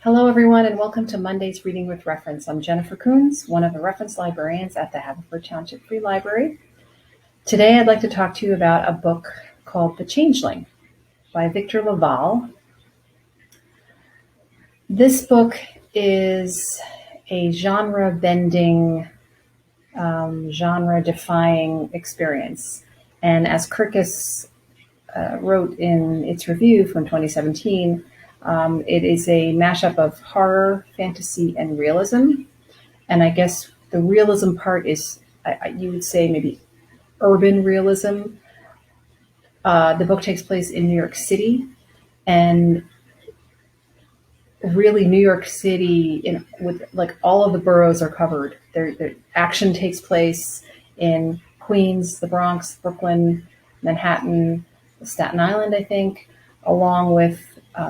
Hello, everyone, and welcome to Monday's Reading with Reference. I'm Jennifer Coons, one of the reference librarians at the Haverford Township Free Library. Today, I'd like to talk to you about a book called The Changeling by Victor LaValle. This book is a genre-bending, genre-defying experience. And as Kirkus wrote in its review from 2017, it is a mashup of horror, fantasy, and realism. And I guess the realism part is, you would say, maybe urban realism. The book takes place in New York City, and really New York City, with like all of the boroughs are covered. The action takes place in Queens, the Bronx, Brooklyn, Manhattan, Staten Island, I think, along with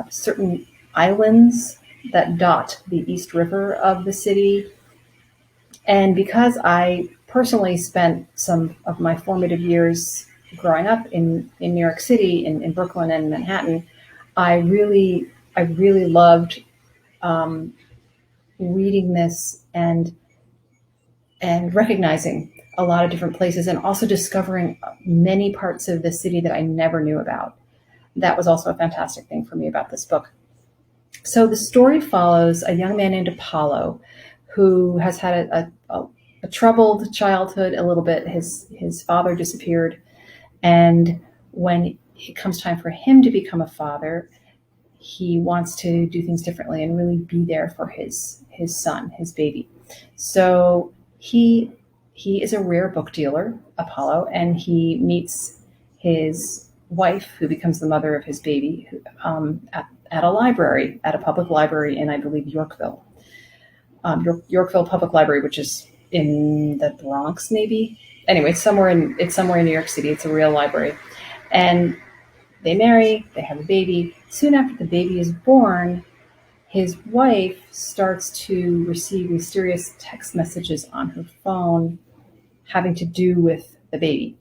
certain islands that dot the East River of the city. And because I personally spent some of my formative years growing up in New York City, in Brooklyn and Manhattan, I really loved reading this and recognizing a lot of different places, and also discovering many parts of the city that I never knew about. That was also a fantastic thing for me about this book. So the story follows a young man named Apollo who has had a troubled childhood a little bit. His father disappeared, and when it comes time for him to become a father, he wants to do things differently and really be there for his son, his baby. So he is a rare book dealer, Apollo, and he meets his wife, who becomes the mother of his baby, at a library, at a public library in, I believe, Yorkville. Yorkville Public Library, which is in the Bronx, maybe. Anyway, it's somewhere in New York City. It's a real library. And they marry, they have a baby. Soon after the baby is born, his wife starts to receive mysterious text messages on her phone having to do with the baby.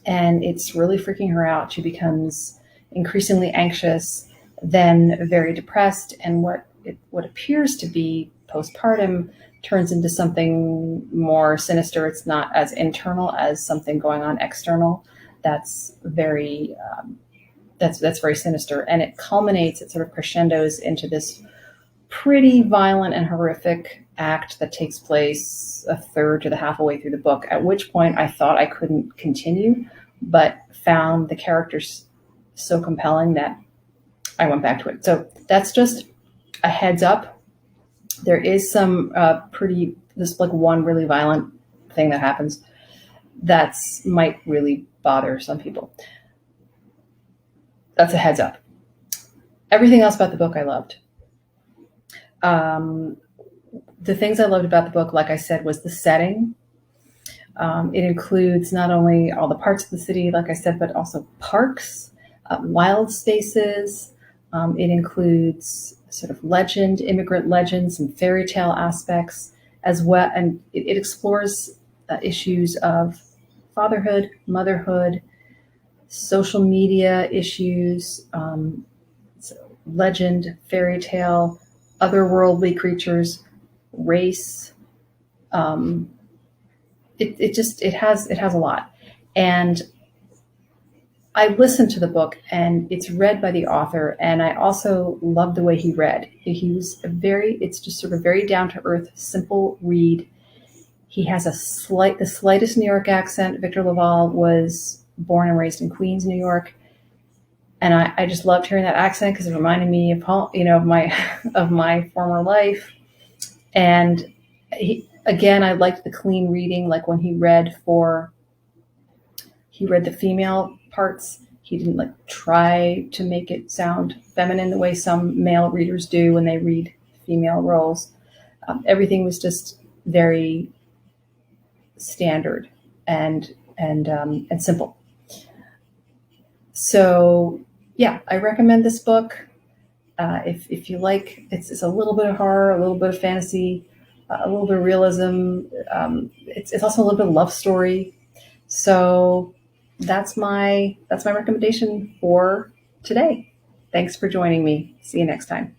And it's really freaking her out. She becomes increasingly anxious, then very depressed, and what appears to be postpartum turns into something more sinister. It's not as internal as something going on external. That's very very sinister, and it culminates. It sort of crescendos into this pretty violent and horrific act that takes place a third to the halfway through the book, at which point I thought I couldn't continue, but found the characters so compelling that I went back to it. So that's just a heads up. There is some this like one really violent thing that happens that might really bother some people. That's a heads up. Everything else about the book I loved. The things I loved about the book, like I said, was the setting. It includes not only all the parts of the city, like I said, but also parks, wild spaces. It includes sort of legend, immigrant legends, and fairy tale aspects as well. And it explores issues of fatherhood, motherhood, social media issues, legend, fairy tale, otherworldly creatures, race. It has a lot. And I listened to the book, and it's read by the author, and I also love the way he read. It's just sort of very down to earth, simple read. He has the slightest New York accent. Victor LaValle was born and raised in Queens, New York. And I just loved hearing that accent because it reminded me of of my former life. And I liked the clean reading. Like when he read the female parts, he didn't try to make it sound feminine the way some male readers do when they read female roles. Everything was just very standard and simple. So yeah, I recommend this book. If you like, it's a little bit of horror, a little bit of fantasy, a little bit of realism. It's also a little bit of love story. So that's my recommendation for today. Thanks for joining me. See you next time.